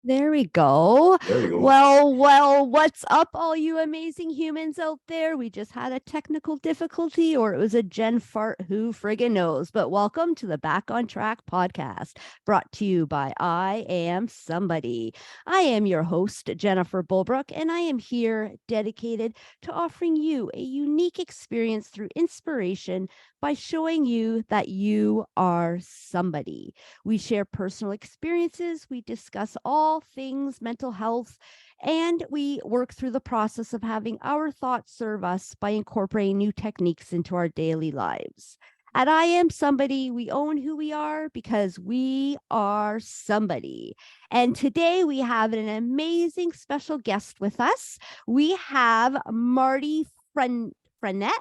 There we go. There you go. Well, what's up, all you amazing humans out there? We just had a technical difficulty, or it was a Gen fart, who friggin' knows? But welcome to the Back on Track podcast, brought to you by I Am Somebody. I am your host, Jennifer Bulbrook, and I am here dedicated to offering you a unique experience through inspiration by showing you that you are somebody. We share personal experiences, we discuss all things mental health, and we work through the process of having our thoughts serve us by incorporating new techniques into our daily lives. At I Am Somebody, we own who we are because we are somebody. And today we have an amazing special guest with us. We have Marty Frenette.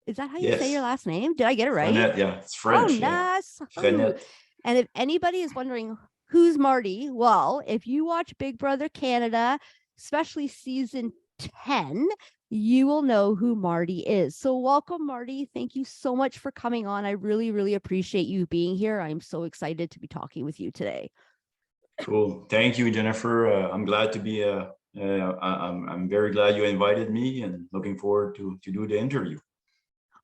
Is that how you say your Yes. last name? Did I get it right? Frenette, yeah. It's Oh, French, yeah. nice. Frenette. And if anybody is wondering who's Marty, well, if you watch Big Brother Canada, especially season 10, you will know who Marty is. So welcome, Marty. Thank you so much for coming on. I really, really appreciate you being here. I'm so excited to be talking with you today. Cool. Thank you, Jennifer. I'm glad to be. I'm very glad you invited me, and looking forward to do the interview.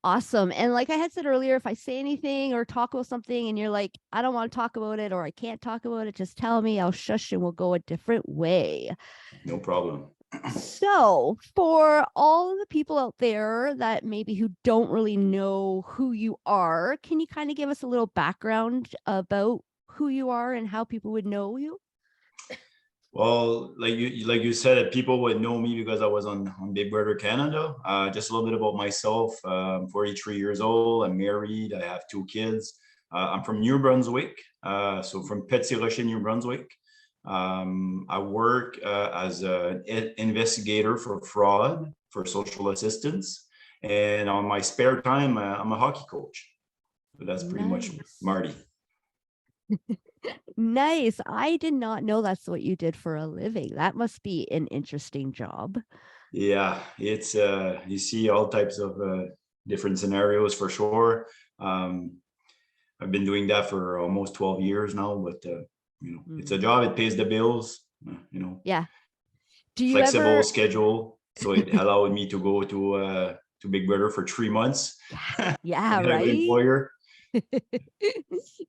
Awesome. And like I had said earlier, if I say anything or talk about something and you're like, I don't want to talk about it or I can't talk about it, just tell me. I'll shush and we'll go a different way. No problem. So for all of the people out there that maybe who don't really know who you are, can you kind of give us a little background about who you are and how people would know you? Well, like you said, people would know me because I was on Big Brother Canada. Just a little bit about myself. I'm 43 years old. I'm married. I have 2 kids. I'm from New Brunswick, so from Petit Rocher, New Brunswick. I work as an investigator for fraud for social assistance, and on my spare time, I'm a hockey coach. So that's pretty much Marty. Nice. I did not know that's what you did for a living. That must be an interesting job. Yeah, it's you see all types of different scenarios for sure. I've been doing that for almost 12 years now, but it's a job. It pays the bills. Yeah. Do you Flexible ever schedule, so it allowed me to go to Big Brother for 3 months. Yeah, Right. right. Employer.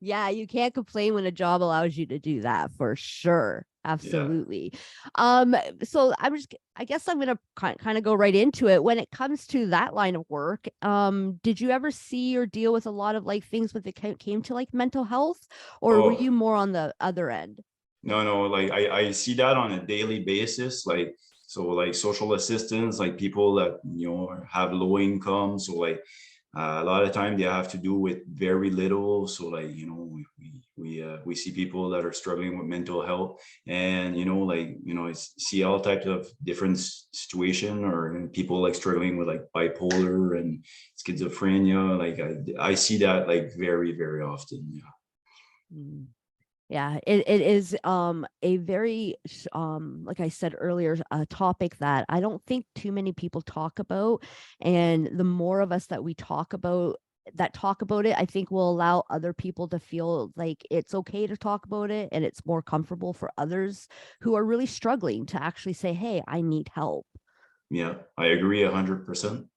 Yeah, you can't complain when a job allows you to do that for sure. Absolutely. So I guess I'm gonna kind of go right into it. When it comes to that line of work, did you ever see or deal with a lot of like things when it came to like mental health, or were you more on the other end? No, like I see that on a daily basis, like social assistance, like people that have low income, so like a lot of time they have to do with very little. So like we see people that are struggling with mental health, and see all types of different situation, or people like struggling with like bipolar and schizophrenia. Like I see that like very, very often. Yeah. Yeah, it is a very like I said earlier, a topic that I don't think too many people talk about, and the more of us that we talk about it, I think will allow other people to feel like it's okay to talk about it, and it's more comfortable for others who are really struggling to actually say, hey, I need help. Yeah, I agree 100%.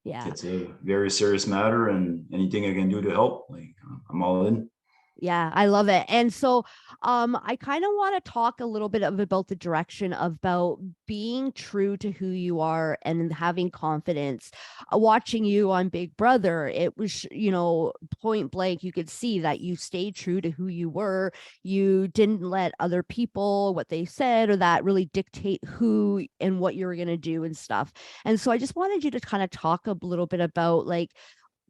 Yeah. It's a very serious matter, and anything I can do to help, like I'm all in. Yeah, I love it. And so I kind of want to talk a little bit about the direction about being true to who you are and having confidence. Watching you on Big Brother, it was, point blank, you could see that you stayed true to who you were. You didn't let other people, what they said or that, really dictate who and what you were going to do and stuff. And so I just wanted you to kind of talk a little bit about like,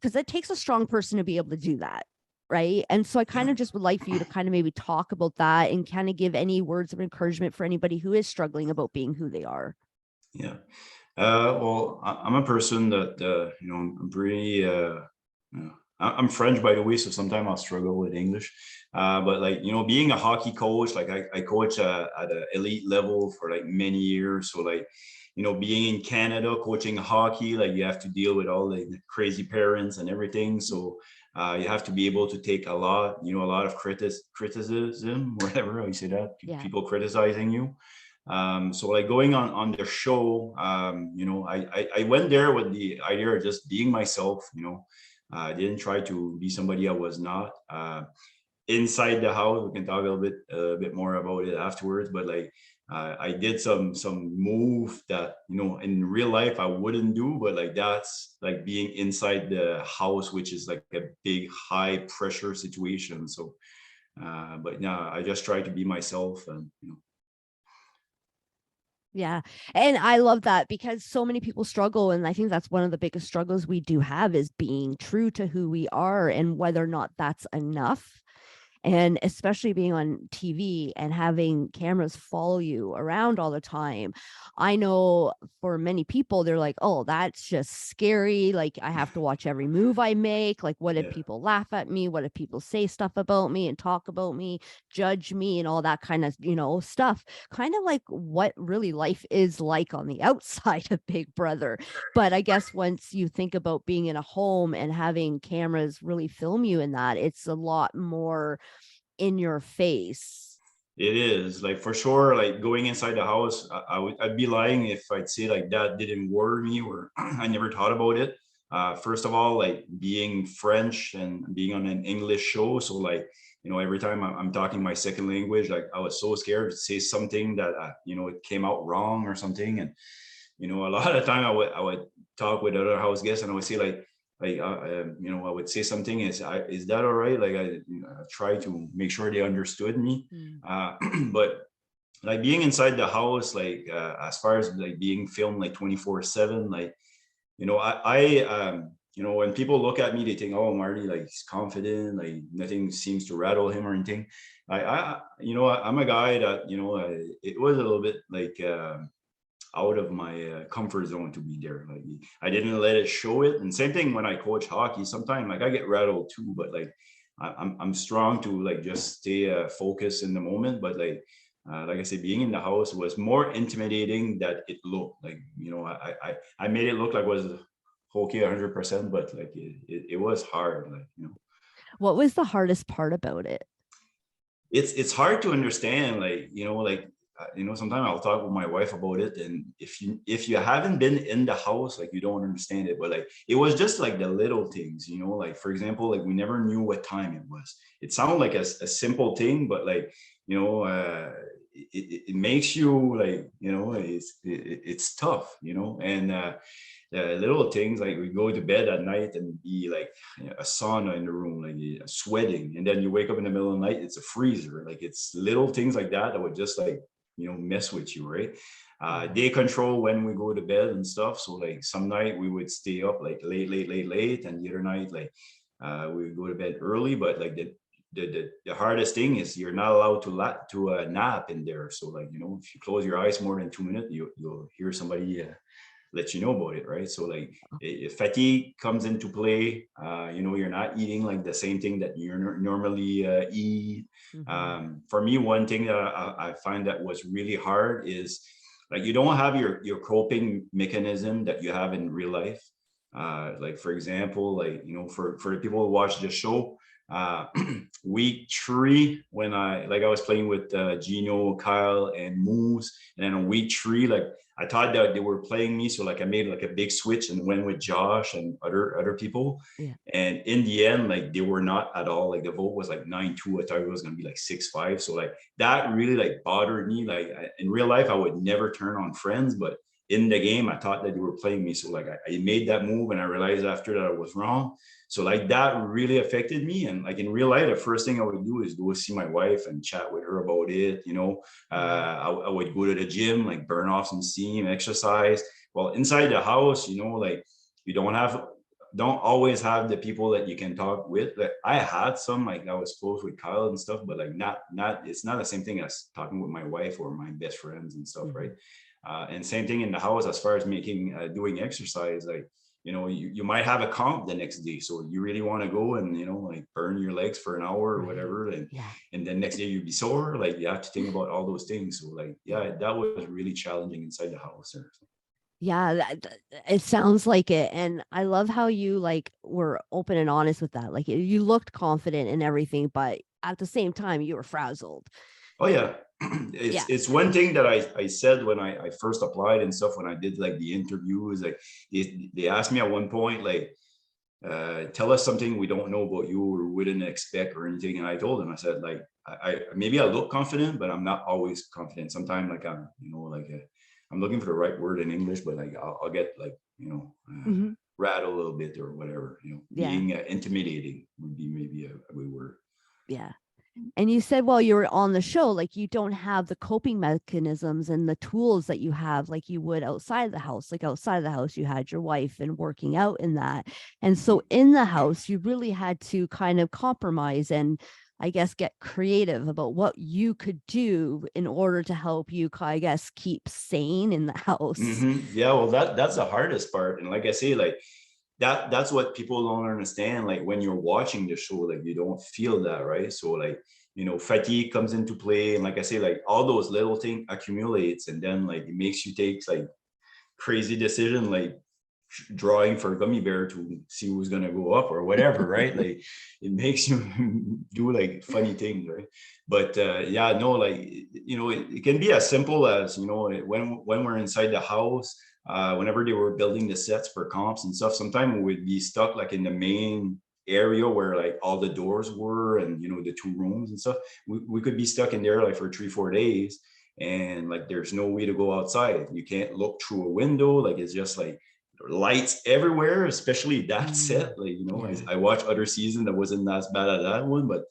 because it takes a strong person to be able to do that. Right. And so I kind of just would like for you to kind of maybe talk about that and kind of give any words of encouragement for anybody who is struggling about being who they are. Yeah. Well, I'm a person that, I'm pretty, I'm French, by the way, so sometimes I'll struggle with English. But like, being a hockey coach, like I coach at an elite level for like many years. So like, being in Canada, coaching hockey, like you have to deal with all the crazy parents and everything. So You have to be able to take a lot of criticism, whatever how you say that, Yeah. people criticizing you. So like going on the show, I went there with the idea of just being myself. I didn't try to be somebody I was not. Inside the house, we can talk a bit more about it afterwards, but like I did some move that in real life I wouldn't do, but like that's like being inside the house, which is like a big high pressure situation. So but yeah, I just try to be myself. And Yeah. And I love that because so many people struggle. And I think that's one of the biggest struggles we do have is being true to who we are and whether or not that's enough. And especially being on TV and having cameras follow you around all the time. I know for many people, they're like, oh, that's just scary. Like, I have to watch every move I make. Like, what if yeah. people laugh at me? What if people say stuff about me and talk about me, judge me, and all that kind of, stuff? Kind of like what really life is like on the outside of Big Brother. But I guess once you think about being in a home and having cameras really film you in that, it's a lot more in your face. It is like for sure, like going inside the house, I'd be lying if I'd say like that didn't worry me or I never thought about it. First of all, like being French and being on an English show. So like, every time I'm talking my second language, like I was so scared to say something that, it came out wrong or something. And, a lot of time I would talk with other house guests and I would say I would say something is that all right? Like I try to make sure they understood me. Mm. But like being inside the house, like as far as like being filmed like 24/7, like, when people look at me, they think, oh, Marty, like he's confident, like nothing seems to rattle him or anything. I'm a guy that, it was a little bit like, out of my comfort zone to be there. Like I didn't let it show it. And same thing when I coach hockey. Sometimes like I get rattled too, but like I'm strong to like just stay focused in the moment. But like I said, being in the house was more intimidating than it looked. Like I made it look like it was okay 100%, but like it was hard. Like What was the hardest part about it? it's hard to understand. Sometimes I'll talk with my wife about it, and if you haven't been in the house, like you don't understand it. But like it was just like the little things, like for example, like we never knew what time it was. It sounded like a simple thing, but like it makes you like it's tough, and little things like we go to bed at night and be like a sauna in the room, like sweating, and then you wake up in the middle of the night, it's a freezer. Like it's little things like that would just like mess with you, right? They control when we go to bed and stuff. So like some night we would stay up like late, and the other night like we would go to bed early. But like the hardest thing is you're not allowed to nap in there. So like if you close your eyes more than 2 minutes, you'll hear somebody let you know about it, right? So like if fatigue comes into play, you're not eating like the same thing that you normally eat. Mm-hmm. For me, one thing that I find that was really hard is like you don't have your coping mechanism that you have in real life. Like for example, like for the people who watch the show, uh week 3 when I was playing with Gino, Kyle, and Moose, and then on week 3, like I thought that they were playing me, so like I made like a big switch and went with Josh and other people, Yeah. and in the end, like they were not at all. Like the vote was like 9-2. I thought it was gonna be like 6-5. So like that really like bothered me. Like in real life, I would never turn on friends, but in the game, I thought that they were playing me. So like I made that move, and I realized after that I was wrong. So like that really affected me. And like in real life, the first thing I would do is go see my wife and chat with her about it. I would go to the gym, like burn off some steam, exercise. Well, inside the house, like you don't always have the people that you can talk with. Like I had some, like I was close with Kyle and stuff, but like not it's not the same thing as talking with my wife or my best friends and stuff, Mm-hmm. right? And same thing in the house as far as doing exercise. Like you might have a comp the next day, so you really want to go and like burn your legs for an hour or Right. whatever, Yeah. and then next day you'd be sore. Like you have to think about all those things. So like Yeah. that was really challenging inside the house. Yeah, it sounds like it. And I love how you like were open and honest with that. Like you looked confident and everything, but at the same time, you were frazzled. Oh yeah. Yeah. It's one thing that I said when I first applied and stuff, when I did like the interviews, like they asked me at one point, like, tell us something we don't know about you or wouldn't expect or anything. And I told them, I said, like, I maybe I look confident, but I'm not always confident. Sometimes like I'm, like I'm looking for the right word in English, but like I'll get like, Hmm. rattle a little bit or whatever, Yeah. being intimidating would be maybe a good word. Yeah. And you said while you were on the show, like you don't have the coping mechanisms and the tools that you have like you would outside the house. Like outside the house, you had your wife and working out in that. And so in the house, you really had to kind of compromise and I guess get creative about what you could do in order to help you, I guess, keep sane in the house. Yeah, well, that's the hardest part, and like I say, like that's what people don't understand. Like when you're watching the show, like you don't feel that, right? So like fatigue comes into play, and like I say, like all those little things accumulates, and then like it makes you take like crazy decision, like drawing for a gummy bear to see who's gonna go up or whatever, right? Like it makes you do like funny things, right? But yeah, no, like it can be as simple as when we're inside the house. Whenever they were building the sets for comps and stuff, sometimes we would be stuck like in the main area where like all the doors were and the two rooms and stuff. We could be stuck in there like for 3-4 days, and like there's no way to go outside. You can't look through a window. Like it's just like lights everywhere, especially that Mm, set. Like, yeah. I watched other season that wasn't as bad as that one, but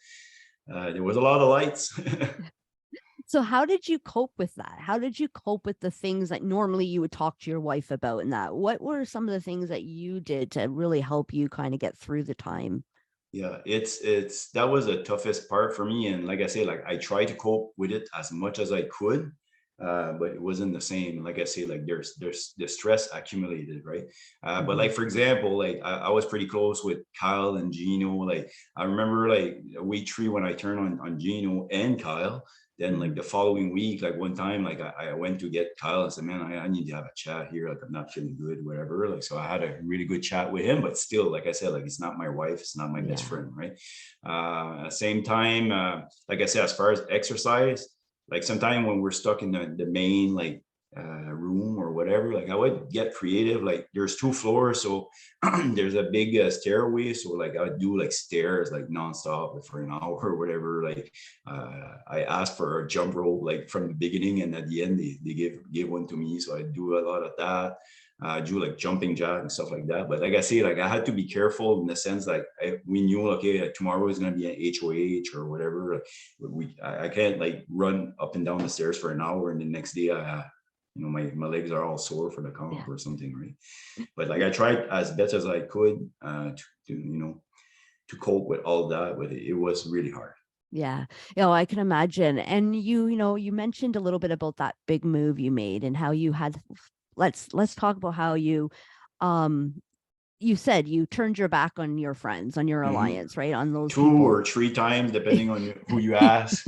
there was a lot of lights. So how did you cope with that? How did you cope with the things that normally you would talk to your wife about in that? What were some of the things that you did to really help you kind of get through the time? Yeah, it's that was the toughest part for me. And like I say, like I tried to cope with it as much as I could. But it wasn't the same. Like I say, like there's the stress accumulated, right? But Mhm. like for example, like I was pretty close with Kyle and Gino. Like I remember like week 3 when I turned on Gino and Kyle. Then like Mhm. the following week, like one time, like I went to get Kyle. I said, man, I need to have a chat here. Like I'm not feeling good, whatever. Like so I had a really good chat with him, but still, like I said, like it's not my wife, it's not my best Yeah. friend, right? At the same time, like I said, as far as exercise, like sometimes when we're stuck in the main like room or whatever, like I would get creative. Like there's 2 floors, so there's a big stairway, so like I would do like stairs like nonstop for an hour or whatever. Like I asked for a jump rope like from the beginning, and at the end they gave one to me, so I do a lot of that. Do like jumping jack and stuff like that. But like I say, like I had to be careful in the sense like we knew okay tomorrow is gonna be an HOH or whatever. I can't like run up and down the stairs for an hour and the next day my legs are all sore for the Yeah. comp or something, right? But like I tried as best as I could to to cope with all that, but it was really hard. Yeah. I can imagine. And you mentioned a little bit about that big move you made and how you had let's talk about how um you said you turned your back on your friends, on your Mm-hmm. alliance, right? On those 2 or 3 times depending on who you ask.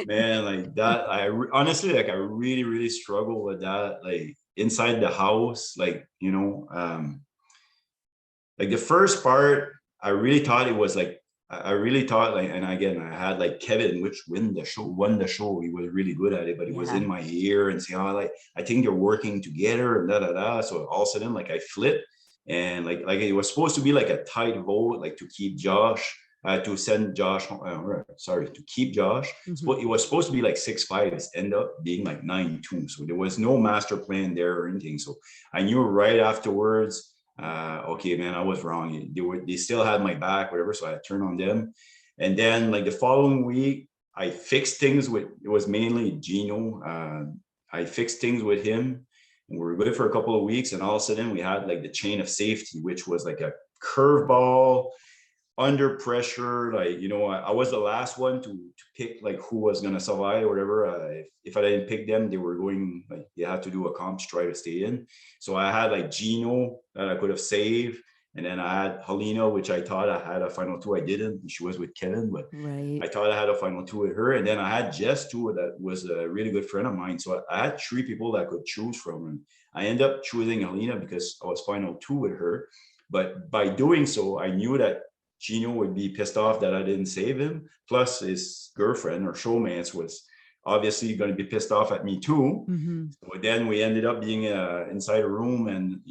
Man, like that honestly, like I really struggle with that, like inside the house, like like the first part I really thought it was like I really thought like, and again I had like Kevin, which won the show. He was really good at it, but he was Yeah. in my ear and saying, oh, like I think they're working together and da da da. So all of a sudden like I flipped, and like it was supposed to be like a tight vote, like to keep Josh, to send Josh, sorry, to keep Josh. Hmm. So it was supposed to be like 6-5. It's end up being like 9-2. So there was no master plan there or anything. So I knew right afterwards, okay, man, I was wrong. They still had my back, whatever. So I turned on them. And then like the following week, I fixed things with, it was mainly Gino. I fixed things with him, and we were good for a couple of weeks. And all of a sudden we had like the chain of safety, which was like a curveball under pressure. Like, I was the last one to pick like who was going to survive or whatever. If I didn't pick them, they were going, like, they had to do a comp to try to stay in. So I had like Gino that I could have saved. And then I had Helena, which I thought I had a final two. I didn't. She was with Kevin, but Right. I thought I had a final two with her. And then I had Jess too, that was a really good friend of mine. So I had three people that I could choose from. And I ended up choosing Helena because I was final two with her. But by doing so, I knew that Gino would be pissed off that I didn't save him. Plus, his girlfriend or showmance was obviously going to be pissed off at me too. Mm-hmm. So then we ended up being inside a room, and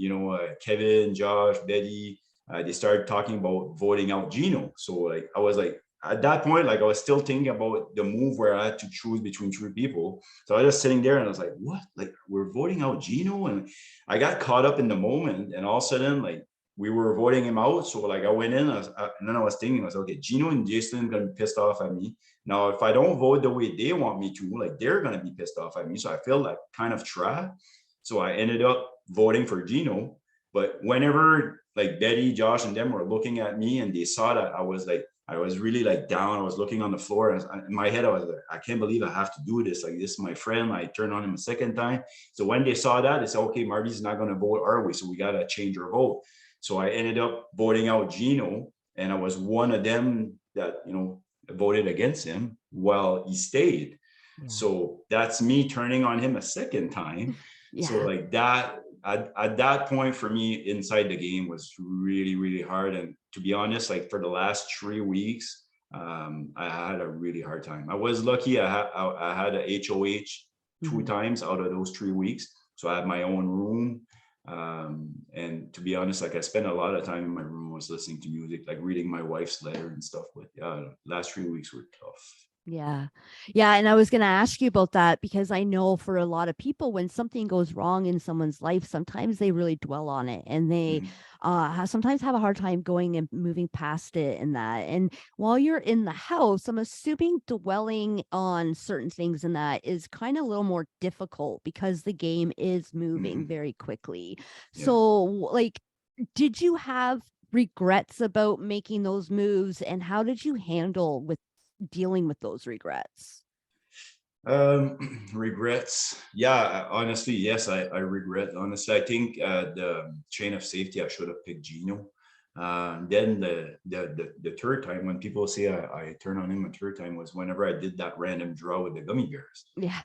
Kevin, Josh, Betty, they started talking about voting out Gino. So like I was like at that point, like I was still thinking about the move where I had to choose between three people. So I was just sitting there and I was like, what? Like we're voting out Gino? And I got caught up in the moment, and all of a sudden, like we were voting him out. So like I went in, and then I was thinking, I was okay, Gino and Jason gonna be pissed off at me. Now, if I don't vote the way they want me to, like they're gonna be pissed off at me. So I feel like kind of trapped. So I ended up voting for Gino. But whenever like Betty, Josh, and them were looking at me and they saw that I was really like down. I was looking on the floor. And in my head, I was like, I can't believe I have to do this. Like, this is my friend. I turned on him a second time. So when they saw that, they said, okay, Marty's not going to vote our way. So we got to change our vote. So I ended up voting out Gino. And I was one of them that, voted against him while he stayed. Yeah. So that's me turning on him a second time. So Yeah. like that, at that point for me inside the game was really, really hard. And to be honest, like for the last 3 weeks, I had a really hard time. I was lucky. I had a HOH two Mm-hmm. times out of those 3 weeks. So I had my own room. And to be honest, like I spent a lot of time in my room, was listening to music, like reading my wife's letter and stuff. But yeah, last 3 weeks were tough. Yeah. Yeah. And I was going to ask you about that because I know for a lot of people, when something goes wrong in someone's life, sometimes they really dwell on it and they Mhm. sometimes have a hard time going and moving past it and that. And while you're in the house, I'm assuming dwelling on certain things in that is kind of a little more difficult because the game is moving Mhm. very quickly. Yeah. So, like, did you have regrets about making those moves and how did you handle with dealing with those regrets? Regrets. Yeah, honestly, yes, I regret. Honestly, I think the chain of safety, I should have picked Gino. Then the third time, when people say I turn on him a third time, was whenever I did that random draw with the gummy bears. Yeah.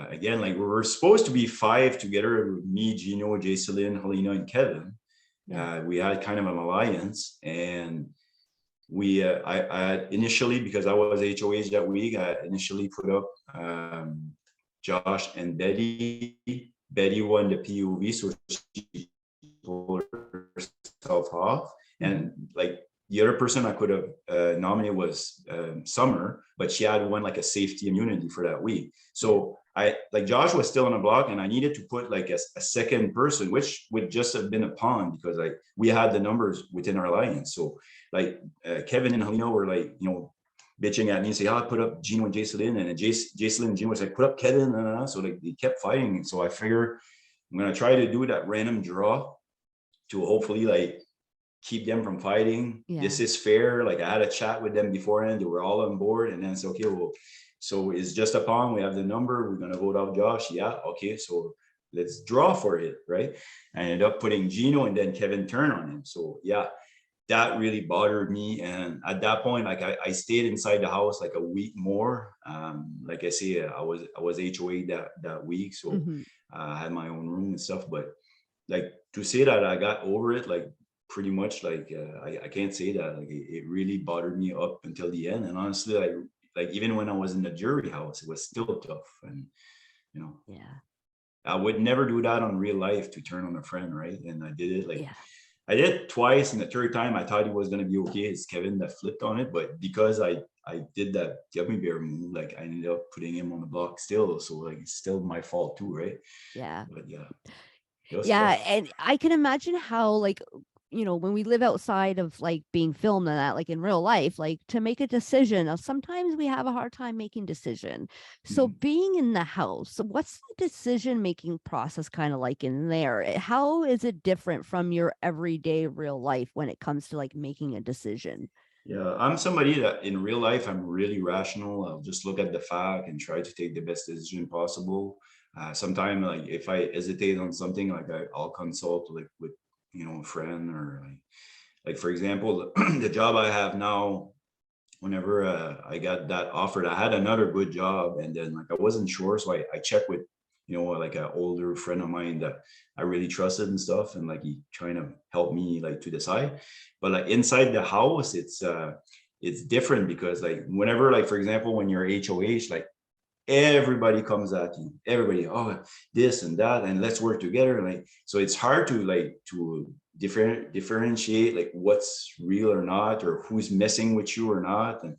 Again, like we were supposed to be five together, me, Gino, Jacelyn, Helena, and Kevin. Yeah. We had kind of an alliance, and I initially, because I was HOH that week, I initially put up Josh and Betty. Betty won the POV, so she pulled herself off. Mm-hmm. And like the other person I could have nominated was Summer, but she had won like a safety immunity for that week. Yeah. So I like Josh was still on the block, and I needed to put like a second person, which would just have been a pawn because like we had the numbers within our alliance. So like Kevin and Helena were like, bitching at me and say, oh, I put up Gino and Jacelyn, and Jacelyn and Gino was like, put up Kevin. So like they kept fighting. And so I figured I'm gonna try to do that random draw to hopefully like keep them from fighting. Yeah. This is fair. Like I had a chat with them beforehand. They were all on board. And then it's okay, well, so it's just a pawn. We have the number. We're gonna vote out Josh. Yeah, okay. So let's draw for it, right? I ended up putting Gino and then Kevin turn on him. So yeah, that really bothered me. And at that point, like I stayed inside the house like a week more. Like I say, I was HOA that week, so Mm-hmm. I had my own room and stuff. But like to say that I got over it, like pretty much, like I can't say that. Like it really bothered me up until the end. And honestly, like even when I was in the jury house, it was still tough. And you know, Yeah. I would never do that on real life to turn on a friend, right? And I did it like Yeah. I did it twice, and the third time I thought he was gonna be okay. It's Kevin that flipped on it, but because I did that gummy bear move, like I ended up putting him on the block still. So like it's still my fault too, right? Yeah. But yeah, it was Yeah. tough. And I can imagine how, like, when we live outside of like being filmed and that, like in real life, like to make a decision, sometimes we have a hard time making decision. So Mhm. being in the house, what's the decision making process kind of like in there? How is it different from your everyday real life when it comes to like making a decision? Yeah, I'm somebody that in real life I'm really rational. I'll just look at the fact and try to take the best decision possible. Sometimes like if I hesitate on something, like I'll consult like with a friend or like like for example, the job I have now, whenever I got that offered, I had another good job, and then like I wasn't sure, so I checked with like an older friend of mine that I really trusted and stuff, and like he trying to help me like to decide. But like inside the house, it's different because like whenever like for example when you're HOH, like everybody comes at you, everybody, oh, this and that, and let's work together, like so it's hard to like to differentiate like what's real or not, or who's messing with you or not. And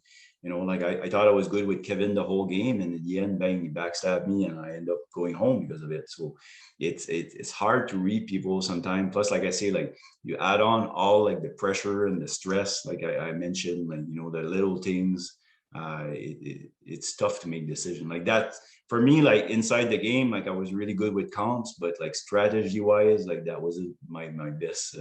like I thought I was good with Kevin the whole game, and in the end, bang, he backstabbed me and I end up going home because of it. So it's hard to read people sometimes. Plus, like I say, like you add on all like the pressure and the stress, like I mentioned, like the little things. It's tough to make decisions like that for me. Like inside the game, like I was really good with counts, but like strategy wise, like that wasn't my best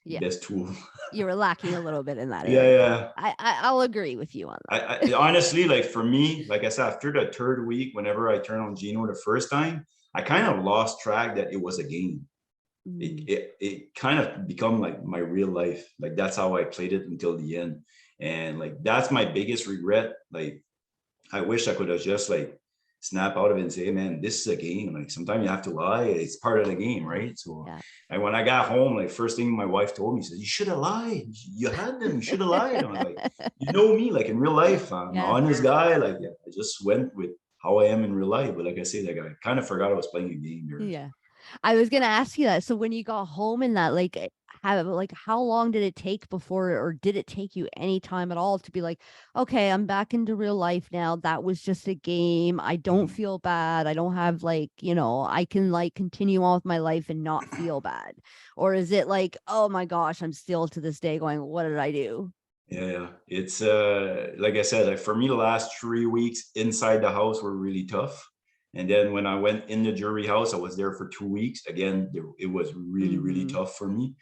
Yeah. best tool. You were lacking a little bit in that Yeah, area. yeah. I'll agree with you on that. I honestly, like for me, like I said, after the third week, whenever I turned on Gino the first time, I kind of lost track that it was a game. It kind of become like my real life. Like that's how I played it until the end. And like that's my biggest regret. Like I wish I could have just like snap out of it and say, hey, man, this is a game. Like sometimes you have to lie. It's part of the game, right? So Yeah. and when I got home, like first thing my wife told me, says, you should have lied. You had them, you should have lied. I was like, you know me, like in real life, I'm an honest guy. Like yeah, I just went with how I am in real life. But like I say, like I kind of forgot I was playing a game there. Yeah. I was gonna ask you that. So when you got home in that, how long did it take before, or did it take you any time at all to be like, okay, I'm back into real life now. That was just a game. I don't feel bad. I don't have I can like continue on with my life and not feel bad. Or is it like, oh my gosh, I'm still to this day going, what did I do? Yeah, it's like I said, like for me, the last 3 weeks inside the house were really tough. And then when I went in the jury house, I was there for 2 weeks. Again, it was really, really tough for me.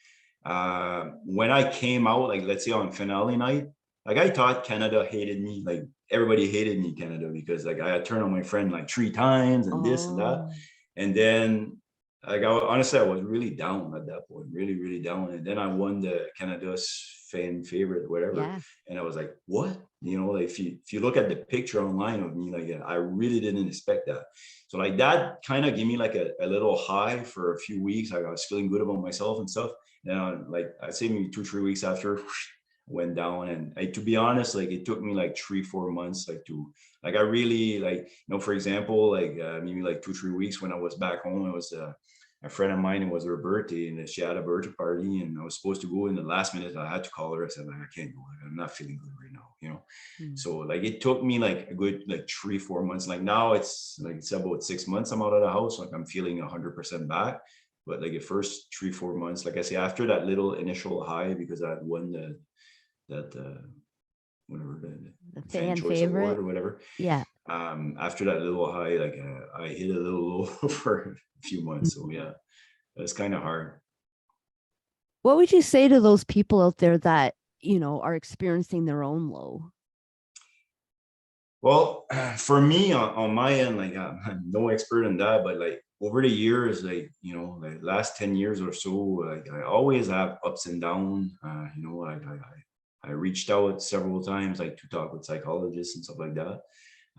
When I came out, like let's say on finale night, like I thought Canada hated me. Like everybody hated me, Canada, because like I had turned on my friend like 3 times and this and that. And then like honestly, I was really down at that point, really, really down. And then I won the Canada's fan favorite, whatever. Yeah. And I was like, what? Like if you look at the picture online of me, like I really didn't expect that. So like that kind of gave me like a little high for a few weeks. Like I was feeling good about myself and stuff. And like I'd say maybe 2-3 weeks after, went down. And to be honest, like it took me like 3-4 months like to like I really like for example like maybe like 2-3 weeks when I was back home. It was a friend of mine, it was her birthday, and she had a birthday party, and I was supposed to go in the last minute. I had to call her. I said, like, I can't go. I'm not feeling good right now, So like it took me like a good like 3-4 months. Like now it's about 6 months I'm out of the house. Like I'm feeling 100% back. But like the first 3-4 months, like I say, after that little initial high, because I had won whatever the fan choice favorite award or whatever. Yeah. After that little high, like I hit a little low for a few months. So yeah, it's kind of hard. What would you say to those people out there that are experiencing their own low? Well, for me on my end, like I'm no expert in that, but like over the years, like like last 10 years or so, like I always have ups and downs. Like I reached out several times, like to talk with psychologists and stuff like that.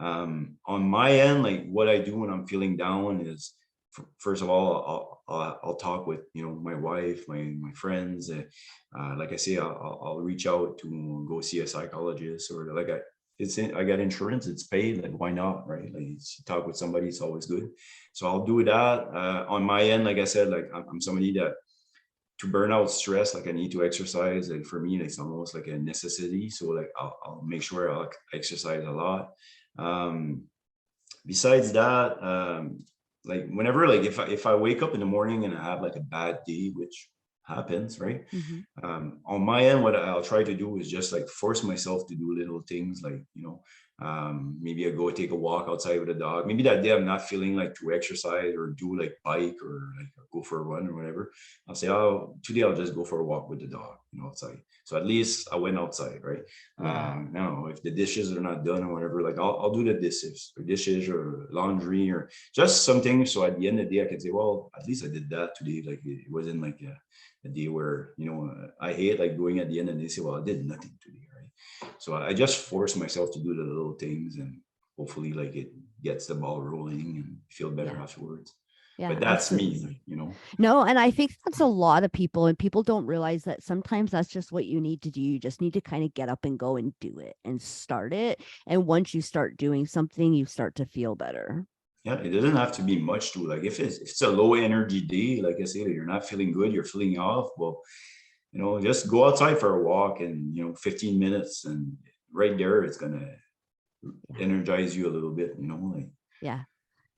On my end, like what I do when I'm feeling down is, first of all, I'll talk with my wife, my friends. Like I say, I'll reach out to go see a psychologist, or like I got insurance, it's paid, like why not, right? Like talk with somebody, it's always good. So I'll do that. On my end, like I said, like I'm somebody that to burn out stress, like I need to exercise. And for me, it's almost like a necessity. So like I'll make sure I'll exercise a lot. Besides that, like whenever, like if I wake up in the morning and I have like a bad day, which happens, right? On my end, what I'll try to do is just like force myself to do little things, like maybe I go take a walk outside with a dog. Maybe that day I'm not feeling like to exercise or do like bike or like go for a run or whatever, I'll say, oh, today I'll just go for a walk with the dog, outside. So at least I went outside, right? Yeah. Now, if the dishes are not done or whatever, like I'll do the dishes or laundry or just something. So at the end of the day, I can say, well, at least I did that today. Like it wasn't like a day where, I hate like going at the end and they say, well, I did nothing today, right? So I just force myself to do the little things, and hopefully like it gets the ball rolling and feel better Yeah. afterwards. Yeah, But that's absolutely. me. No, and I think that's a lot of people, and people don't realize that sometimes that's just what you need to do. You just need to kind of get up and go and do it and start it. And once you start doing something, you start to feel better. Yeah, it doesn't have to be much to like if it's a low energy day, like I say, you're not feeling good, you're feeling off. Well, just go outside for a walk and 15 minutes, and right there it's gonna Yeah. energize you a little bit, like. Yeah.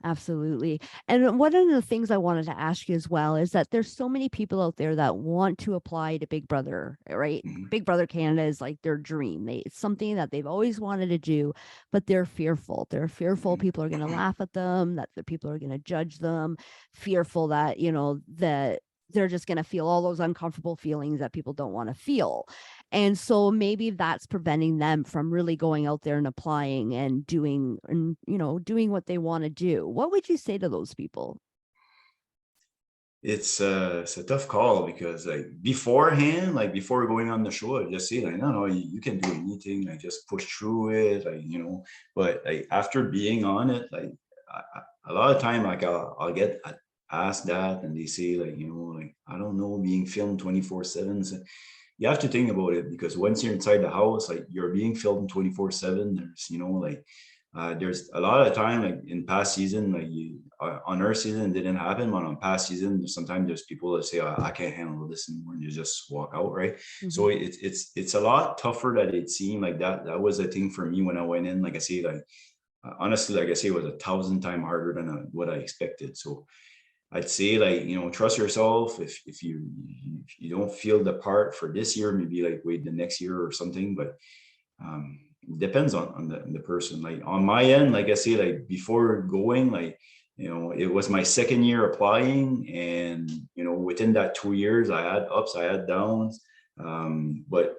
Absolutely. And one of the things I wanted to ask you as well is that there's so many people out there that want to apply to Big Brother, right? Mhm. Big Brother Canada is like their dream. It's something that they've always wanted to do, but they're fearful. They're fearful Mhm. people are going to laugh at them, that the people are going to judge them, fearful that, that they're just going to feel all those uncomfortable feelings that people don't want to feel. And so maybe that's preventing them from really going out there and applying and doing what they want to do. What would you say to those people? It's a tough call because like beforehand, like before going on the show, I just say like, no, you can do anything, like just push through it, like But like after being on it, like a lot of time, like I'll get asked that, and they say like, like I don't know, being filmed 24/7. So you have to think about it, because once you're inside the house, like you're being filmed 24/7. There's like there's a lot of time, like in past season, like on our season it didn't happen, but on past season sometimes there's people that say, I can't handle this anymore, and you just walk out, right? So Mhm. it's a lot tougher than it seemed. Like that was a thing for me when I went in. Like I say, like honestly, like I say, it was 1,000 times harder than what I expected. So I'd say, like, trust yourself. If you don't feel the part for this year, maybe like wait the next year or something. But it depends on the person. Like on my end, like I say, like before going, like it was my second year applying, and within that 2 years, I had ups, I had downs. But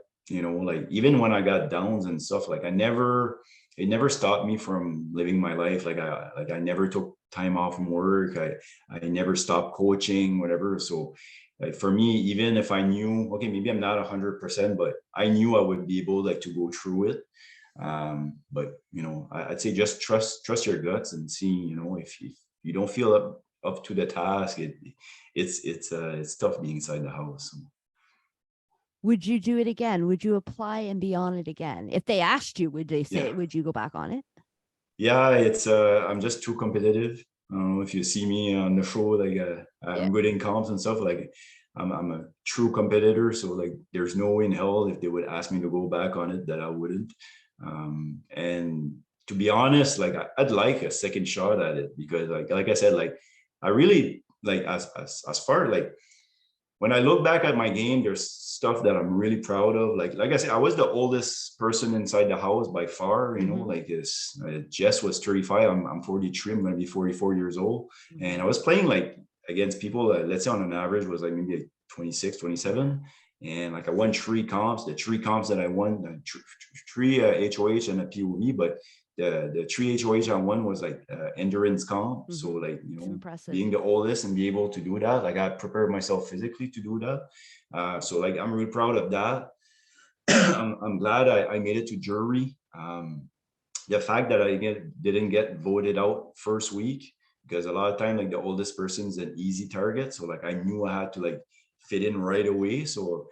like even when I got downs and stuff, like it never stopped me from living my life. Like I never took time off from work. I never stopped coaching, whatever. So like for me, even if I knew, okay, maybe I'm not 100%, but I knew I would be able like to go through it. But I'd say just trust your guts and see, if you don't feel up to the task, it's tough being inside the house. So, Would you do it again? Would you apply and be on it again? If they asked you, yeah. would you go back on it? Yeah, it's I'm just too competitive. I don't know if you see me on the show, like Yeah. I'm good in comps and stuff. Like I'm a true competitor, so like there's no way in hell if they would ask me to go back on it that I wouldn't. And to be honest, like I'd like a second shot at it, because like I said, like I really like as far like when I look back at my game, there's stuff that I'm really proud of. Like I said, I was the oldest person inside the house by far. Hmm. Like Jess was 35. I'm 43. I'm gonna be 44 years old, and Hmm. I was playing like against people that, let's say on an average, was like maybe like 26, 27. And like I won three comps. The three comps that I won, three HOH and a POV, but the three HOH I won was like endurance comp. So Hmm. like It's impressive. being the oldest and be able to do that, like I prepared myself physically to do that. So like I'm really proud of that. I'm glad I made it to jury. The fact that didn't get voted out first week, because a lot of time like the oldest person is an easy target. So like I knew I had to like fit in right away. So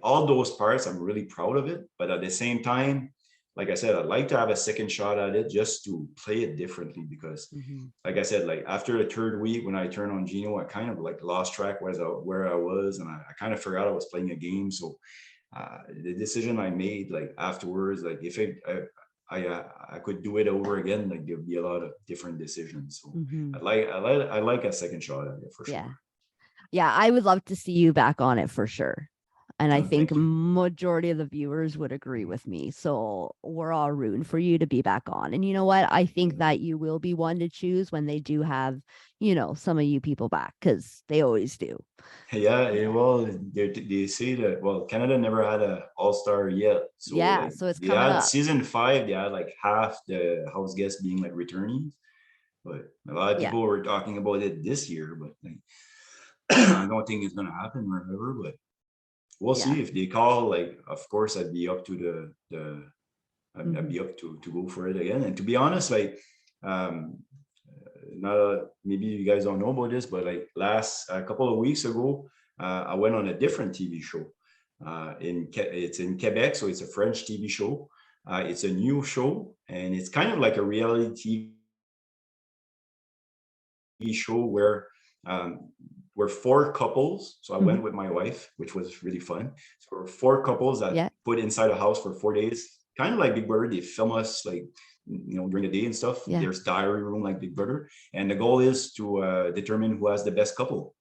all those parts, I'm really proud of it. But at the same time, like I said, I'd like to have a second shot at it just to play it differently, because Hmm. like I said, like after the third week when I turned on Gino, I kind of like lost track where I was, and I kind of forgot I was playing a game. So the decision I made like afterwards, like if I could do it over again, like there'd be a lot of different decisions. So Hmm. I like a second shot at it for Yeah. sure. Yeah. I would love to see you back on it for sure. And I Oh, think thank you. majority of the viewers would agree with me. So we're all rooting for you to be back on. And you know what? I think that you will be one to choose when they do have, some of you people back, because they always do. Yeah, Yeah. well, they say that, well, Canada never had a all-star yet. So Yeah. like So it's they coming had up. season 5, they had like half the house guests being like returning. But a lot of Yeah. people were talking about it this year, but like, I don't think it's gonna happen or whatever, but we'll Yeah. see if they call. Like, of course, I'd be up to the I'd Mhm. be up to go for it again. And to be honest, like, um, not maybe you guys don't know about this, but like last a couple of weeks ago, I went on a different TV show. It's in Quebec, so it's a French TV show. It's a new show, and it's kind of like a reality TV show where we're four couples. So I Mhm. went with my wife, which was really fun. So we're four couples that Yeah. put inside a house for 4 days, kind of like Big Brother. They film us like during the day and stuff. Yeah. There's diary room like Big Brother, and the goal is to determine who has the best couple.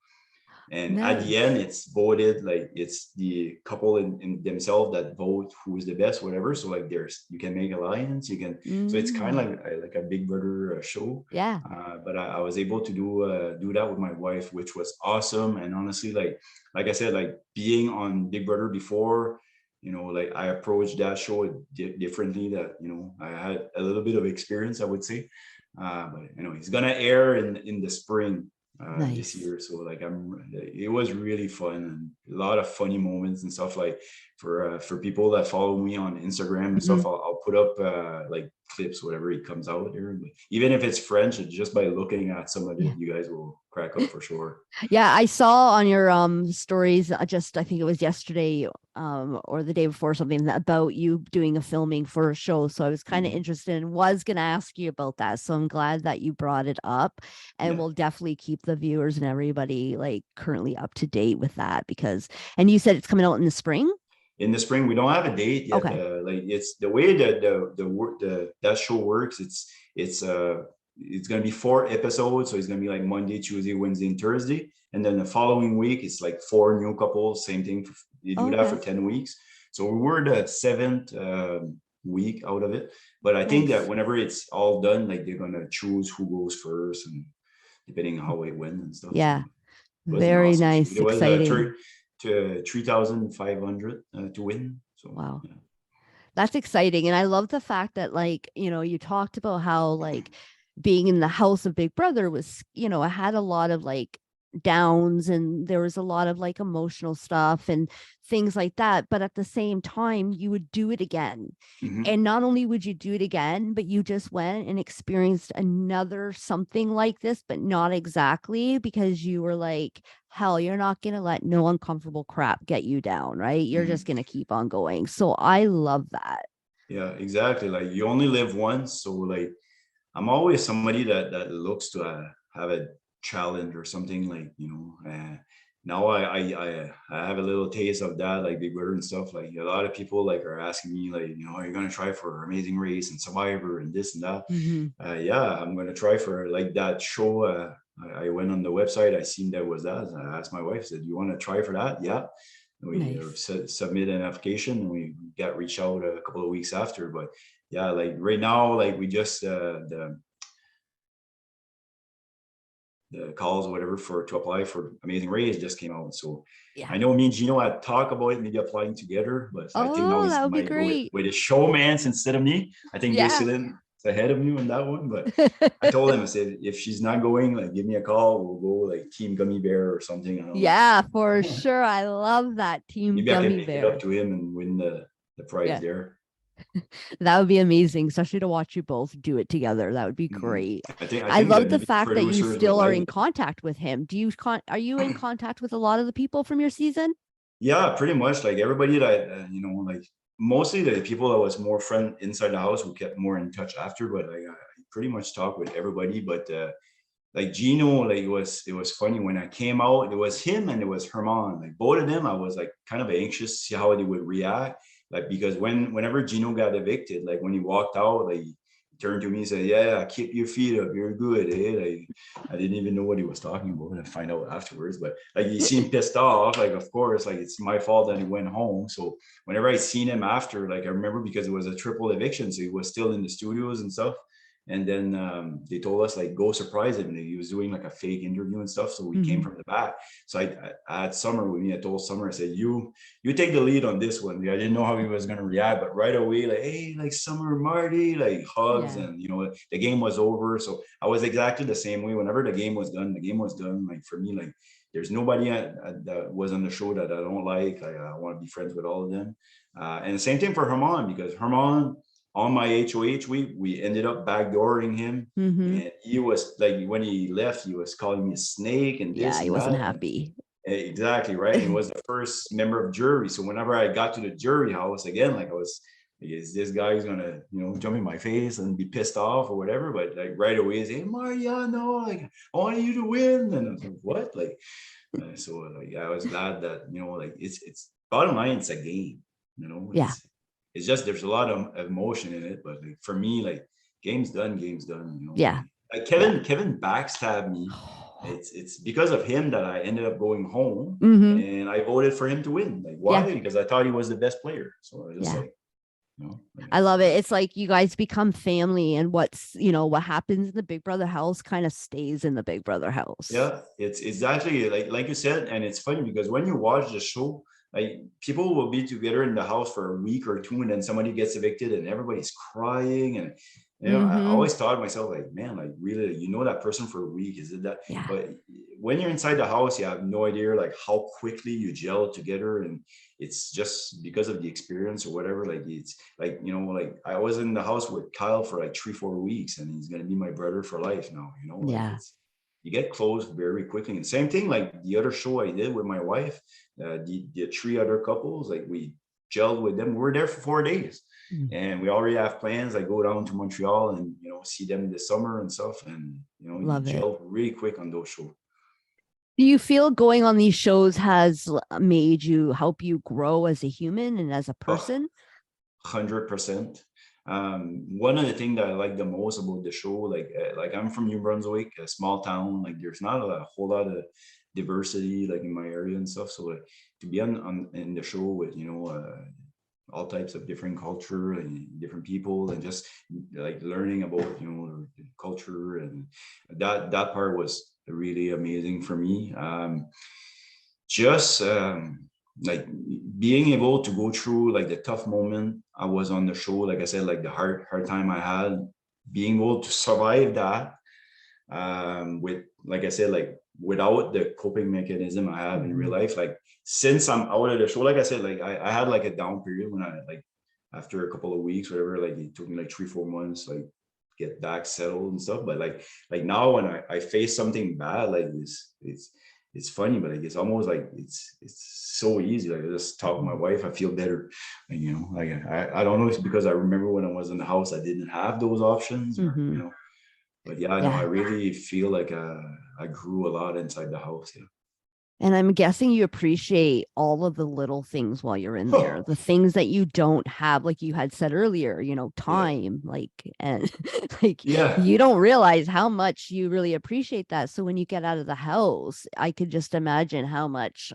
And at the end, Nice. it's voted, like it's the couple in themselves that vote who is the best, whatever. So like there's you can make alliance, you can. So it's kind of Mm. like a Big Brother show. Yeah. But I was able to do that with my wife, which was awesome. And honestly, like I said, like being on Big Brother before, like I approached that show differently. That I had a little bit of experience, I would say. But it's gonna air in the spring this Nice. year. So like it was really fun and a lot of funny moments and stuff. Like for people that follow me on Instagram and Mhm. stuff, I'll put up like clips, whatever it comes out there. But even if it's French, just by looking at some of it, Yeah. you guys will crack up for sure. Yeah, I saw on your stories just I think it was yesterday or the day before something about you doing a filming for a show. So I was kind of Mhm. interested and was going to ask you about that. So I'm glad that you brought it up, and Yeah. we'll definitely keep the viewers and everybody like currently up to date with that, because and you said it's coming out in the spring? In the spring, we don't have a date yet. Okay. Like it's the way that the work that show works. It's gonna be 4 episodes, so it's gonna be like Monday, Tuesday, Wednesday, and Thursday, and then the following week it's like four new couples. Same thing. You do that for Okay. 10 weeks. So we're the seventh week out of it. But I think that Nice. whenever it's all done, like they're gonna choose who goes first, and depending on how it went and stuff. So Yeah. it was an Very awesome show. nice. It was Exciting. to 3,500 to win. So Wow. yeah. That's exciting. And I love the fact that, like, you talked about how, like, being in the house of Big Brother was, it had a lot of like downs, and there was a lot of like emotional stuff and things like that. But at the same time, you would do it again. Mhm. And not only would you do it again, but you just went and experienced another something like this, but not exactly, because you were like, hell, you're not going to let no uncomfortable crap get you down, right? You're just Mhm. going to keep on going. So I love that. Yeah, exactly. Like you only live once, so like I'm always somebody that looks to have a challenge or something. Like now I have a little taste of that, like Big Brother and stuff. Like a lot of people like are asking me like, are you gonna try for Amazing Race and Survivor and this and that? Mm-hmm. Yeah, I'm gonna try for like that show. I went on the website, I seen there was that. And I asked my wife, said, "You want to try for that?" Yeah. And we Nice. submitted an application, and we got reached out a couple of weeks after. But yeah, like right now, like we just the calls or whatever for to apply for Amazing Race just came out. So Yeah. I know me and Gino had talked about it, maybe applying together, but I think now Oh, he's that would be might go great. with a showmance instead of me. I think Yeah. Jacqueline is ahead of me on that one, but I told him, I said, if she's not going, like give me a call. We'll go like Team Gummy Bear or something. I don't Yeah, for know. sure. I love that Team Maybe I can Gummy make it up Bear. to him and win the prize Yeah, there. that would be amazing, especially to watch you both do it together. That would be Mhm. great. I I think love that the maybe the fact that you producers would still are like in it. contact with him. Are you in contact with a lot of the people from your season? Yeah, pretty much like everybody that like mostly the people that was more friend inside the house who kept more in touch after, but like I pretty much talked with everybody. But like Gino, like it was funny when I came out. It was him and it was Herman. Like both of them, I was like kind of anxious to see how they would react. Like because whenever Gino got evicted, like when he walked out, like turned to me and said, "Yeah, keep your feet up. You're good." Eh? Like, I didn't even know what he was talking about, and I find out afterwards. But like, he seemed pissed off. Like, of course, like it's my fault that he went home. So whenever I seen him after, like I remember because it was a triple eviction, so he was still in the studios and stuff. And then they told us like go surprise him. And he was doing like a fake interview and stuff. So we came from the back. So I had Summer with me. I told Summer, I said, you take the lead on this one. I didn't know how he was gonna react, but right away, like, hey, like Summer, Marty, like hugs, Yeah. and the game was over. So I was exactly the same way. Whenever the game was done, Like for me, like there's nobody that was on the show that I don't like. I want to be friends with all of them. And the same thing for Herman, because Herman on my HOH week, we ended up backdooring him. Mm-hmm. And he was like, when he left, he was calling me a snake and Yeah, this he and wasn't that. happy. Exactly, right. And he was the first member of jury. So whenever I got to the jury house again, like I was, is this guy's gonna, jump in my face and be pissed off or whatever? But like right away, he's saying, Mariano, like I want you to win. And I was like, what? Like, so like I was glad that, like it's bottom line, it's a game, Yeah. it's just there's a lot of emotion in it. But like for me, like game's done, Yeah. like Yeah. Kevin backstabbed me. It's because of him that I ended up going home, Mm-hmm. and I voted for him to win. Like Yeah. why? Because I thought he was the best player. So I was just Yeah. like, like, I love it. It's like you guys become family, and what happens in the Big Brother house kind of stays in the Big Brother house. yeah, it's exactly like you said. And it's funny because when you watch the show, like people will be together in the house for a week or two, and then somebody gets evicted and everybody's crying. And I Mm-hmm. always thought to myself, like, man, like really, that person for a week, is it that? Yeah. But when you're inside the house, you have no idea like how quickly you gel together. And it's just because of the experience or whatever. Like it's like, like I was in the house with Kyle for like 3-4 weeks, and he's gonna be my brother for life now. Like Yeah. it's, you get close very quickly. And same thing, like the other show I did with my wife, the 3 other couples, like we gelled with them. We were there for 4 days, Mm. and we already have plans. I go down to Montreal and see them this summer and stuff. And you Love it. gel really quick on those shows. Do you feel going on these shows has made you help you grow as a human and as a Oh, person? 100%. One of the things that I like the most about the show, like I'm from New Brunswick, a small town. Like there's not a whole lot of diversity like in my area and stuff. So like to be on in the show with all types of different culture and different people, and just like learning about the culture, and that part was really amazing for me. Just like being able to go through like the tough moment I was on the show, like I said, like the hard time I had, being able to survive that, with, like I said, like without the coping mechanism I have in real life. Like since I'm out of the show, like I said, like I had like a down period when I, like after a couple of weeks, whatever, like it took me like 3-4 months, like get back settled and stuff. But like now when I face something bad, like it's funny, but like it's almost like it's so easy. Like I just talk to my wife, I feel better. And like I don't know if it's because I remember when I was in the house I didn't have those options, or Mm-hmm. but yeah, I know I Yeah. really feel like I grew a lot inside the house. Yeah. And I'm guessing you appreciate all of the little things while you're in there, Huh. the things that you don't have, like you had said earlier, Yeah. time, like, and like Yeah. you don't realize how much you really appreciate that. So when you get out of the house, I could just imagine how much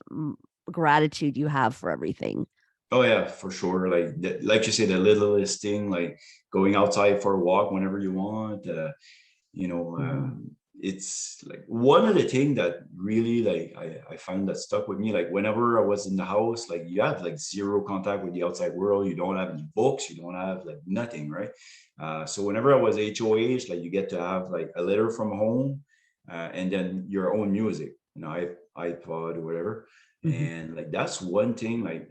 gratitude you have for everything. Oh yeah, for sure. Like you say, the littlest thing, like going outside for a walk whenever you want. You know, Mm-hmm. it's like one of the things that really like I found that stuck with me. Like whenever I was in the house, like you have like zero contact with the outside world. You don't have any books. You don't have like nothing, right? So whenever I was HOH, like you get to have like a letter from home, and then your own music, iPod or whatever. Mm-hmm. And like that's one thing like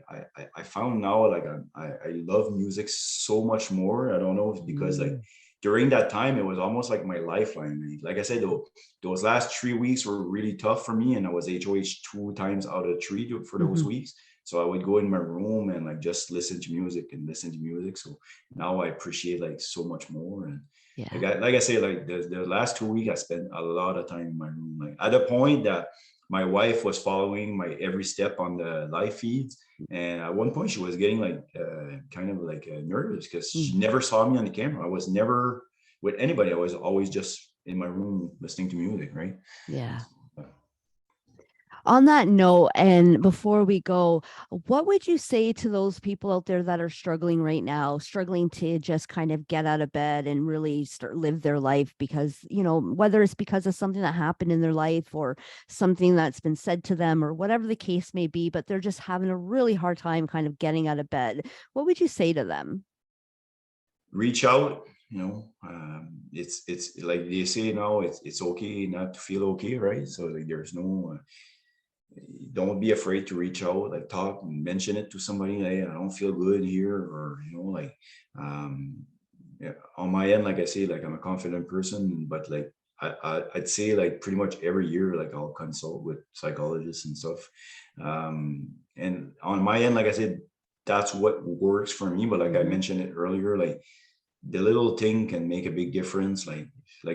I found now, like I love music so much more. I don't know if it's because like during that time it was almost like my lifeline. Like I said, though, those last 3 weeks were really tough for me, and I was HOH 2 times out of 3 for those Mm-hmm. weeks. So I would go in my room and like just listen to music and listen to music. So now I appreciate like so much more. And Yeah. like I say, like the last 2 weeks I spent a lot of time in my room, like at the point that my wife was following my every step on the live feeds. And at one point she was getting like kind of like nervous because she Mm. never saw me on the camera. I was never with anybody. I was always just in my room listening to music, right? Yeah. On that note, and before we go, what would you say to those people out there that are struggling right now, struggling to just kind of get out of bed and really start live their life? Because, whether it's because of something that happened in their life or something that's been said to them or whatever the case may be, but they're just having a really hard time kind of getting out of bed. What would you say to them? Reach out. It's like they say now, it's okay not to feel okay, right? So like there's no don't be afraid to reach out, like talk and mention it to somebody. Hey, I don't feel good here, or like um yeah, on my end, like I say, like I'm a confident person, but like I'd say like pretty much every year, like I'll consult with psychologists and stuff. And on my end, like I said, that's what works for me. But like I mentioned it earlier, like the little thing can make a big difference. Like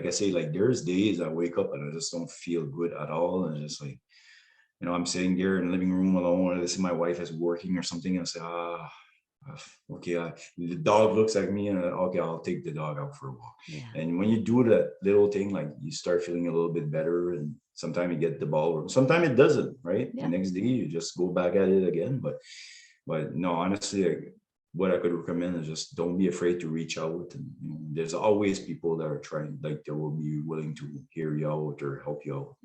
I say, like there's days I wake up and I just don't feel good at all, and just like, I'm sitting there in the living room alone, and this is my wife is working or something, and I say, okay, the dog looks at me, and okay, I'll take the dog out for a walk. Yeah. And when you do that little thing, like you start feeling a little bit better, and sometimes you get the ball, sometimes it doesn't, right? Yeah. The next day you just go back at it again. But no, honestly, like, what I could recommend is just don't be afraid to reach out. And there's always people that are trying, like they will be willing to hear you out or help you out.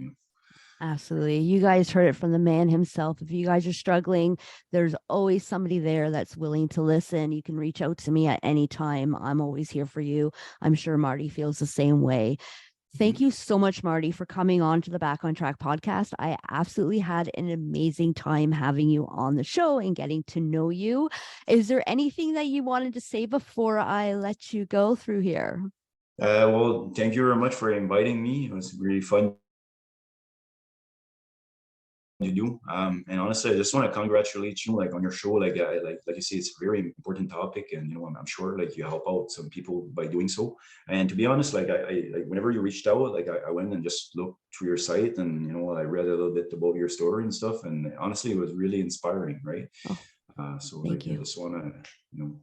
Absolutely. You guys heard it from the man himself. If you guys are struggling, there's always somebody there that's willing to listen. You can reach out to me at any time. I'm always here for you. I'm sure Marty feels the same way. Thank you so much, Marty, for coming on to the Back on Track podcast. I absolutely had an amazing time having you on the show and getting to know you. Is there anything that you wanted to say before I let you go through here? Well, thank you very much for inviting me. It was really fun to do. And honestly, I just want to congratulate you, like on your show. Like like you say, it's a very important topic, and I'm sure like you help out some people by doing so. And to be honest, like I like whenever you reached out, like I went and just looked through your site, and I read a little bit about your story and stuff. And honestly, it was really inspiring, right? So like I just want to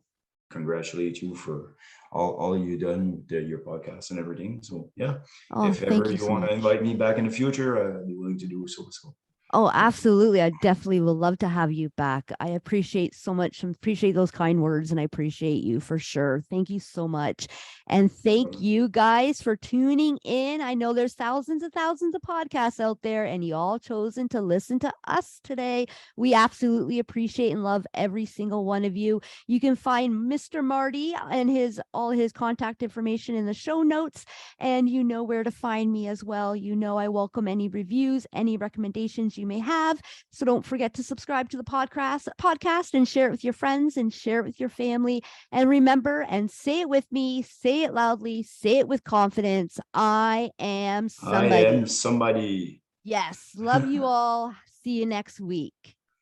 congratulate you for all you done with your podcast and everything. So yeah, if ever you want to invite me back in the future, I'd be willing to do so. Oh, absolutely. I definitely would love to have you back. I appreciate so much. Appreciate those kind words, and I appreciate you for sure. Thank you so much. And thank you guys for tuning in. I know there's thousands and thousands of podcasts out there, and you all chosen to listen to us today. We absolutely appreciate and love every single one of you. You can find Mr. Marty and all his contact information in the show notes, and you know where to find me as well. I welcome any reviews, any recommendations you may have. So don't forget to subscribe to the podcast and share it with your friends and share it with your family. And remember, and say it with me, say it loudly, say it with confidence. I am somebody. I am somebody. Yes. Love you all. See you next week.